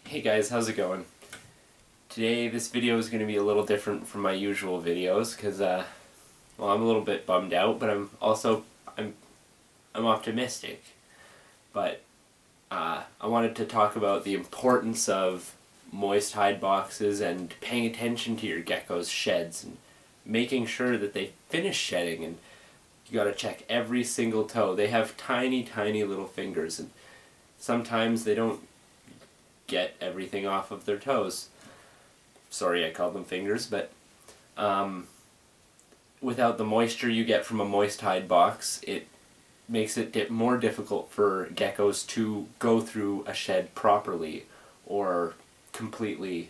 Hey guys, how's it going? Today this video is going to be a little different from my usual videos because well, I'm a little bit bummed out, but I'm optimistic. But I wanted to talk about the importance of moist hide boxes and paying attention to your gecko's sheds and making sure that they finish shedding, and you got to check every single toe. They have tiny little fingers, and sometimes they don't get everything off of their toes. Sorry I called them fingers, but without the moisture you get from a moist hide box, it makes it more difficult for geckos to go through a shed properly or completely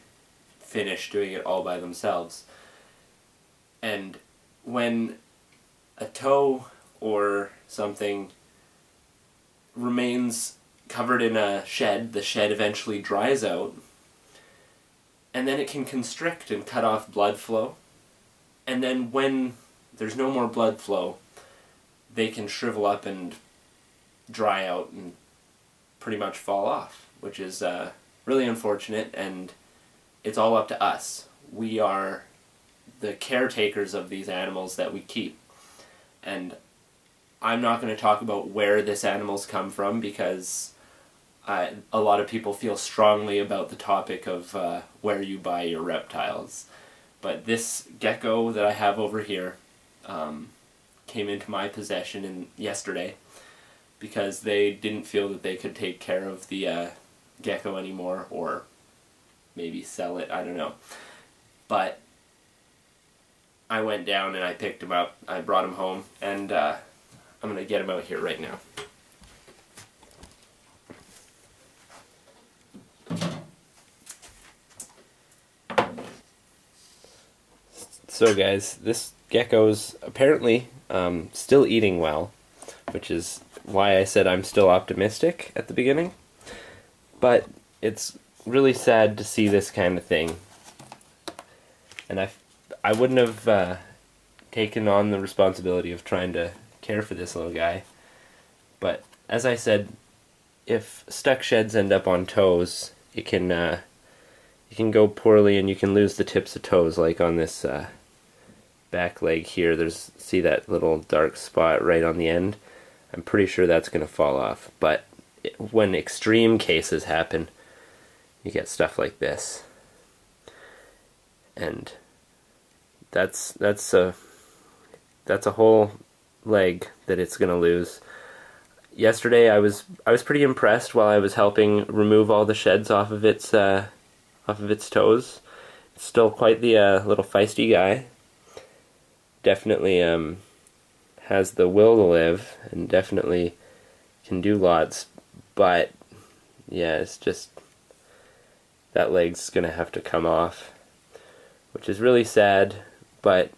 finish doing it all by themselves. And when a toe or something remains covered in a shed, the shed eventually dries out, and then it can constrict and cut off blood flow. And then when there's no more blood flow, they can shrivel up and dry out and pretty much fall off, which is really unfortunate, and it's all up to us. We are the caretakers of these animals that we keep. And I'm not going to talk about where this animal's come from because a lot of people feel strongly about the topic of where you buy your reptiles. But this gecko that I have over here came into my possession yesterday because they didn't feel that they could take care of the gecko anymore, or maybe sell it, I don't know. But I went down and I picked him up, I brought him home, and I'm going to get him out here right now. So guys, this gecko's apparently still eating well, which is why I said I'm still optimistic at the beginning. But it's really sad to see this kind of thing. And I wouldn't have taken on the responsibility of trying to care for this little guy. But as I said, if stuck sheds end up on toes, it can go poorly, and you can lose the tips of toes, like on this back leg here. See that little dark spot right on the end? I'm pretty sure that's going to fall off. But when extreme cases happen, you get stuff like this. And that's a whole leg that it's going to lose. Yesterday I was pretty impressed while I was helping remove all the sheds off of its toes. It's still quite the little feisty guy. Definitely has the will to live and definitely can do lots, but yeah, it's just that leg's gonna have to come off, which is really sad. But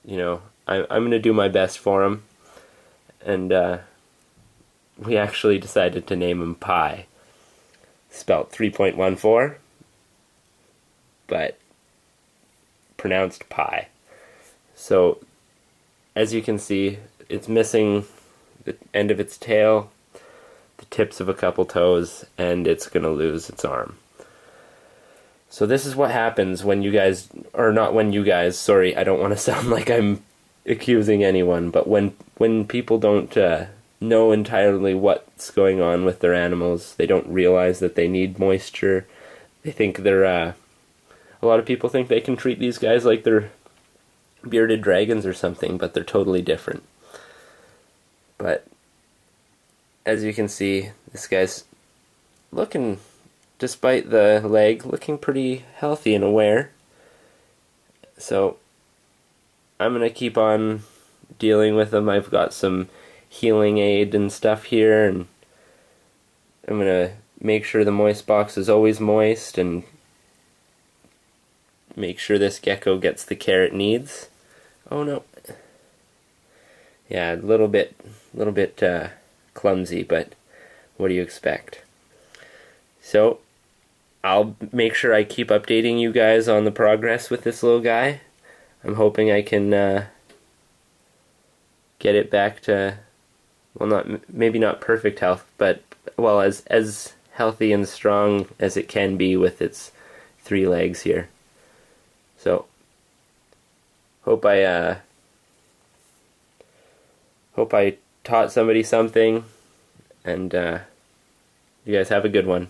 you know, I'm gonna do my best for him, and we actually decided to name him Pi, spelt 3.14, but pronounced Pi. So, as you can see, it's missing the end of its tail, the tips of a couple toes, and it's going to lose its arm. So this is what happens when you guys, or not when you guys, sorry, I don't want to sound like I'm accusing anyone, but when people don't know entirely what's going on with their animals, they don't realize that they need moisture. They think they're, a lot of people think they can treat these guys like they're bearded dragons or something, but they're totally different. But as you can see, this guy's looking, despite the leg, looking pretty healthy and aware. So I'm gonna keep on dealing with him. I've got some healing aid and stuff here, and I'm gonna make sure the moist box is always moist and make sure this gecko gets the care it needs. Oh no. Yeah, a little bit clumsy, but what do you expect? So, I'll make sure I keep updating you guys on the progress with this little guy. I'm hoping I can get it back to, well, maybe not perfect health, but well, as healthy and strong as it can be with its 3 legs here. So hope I taught somebody something, and you guys have a good one.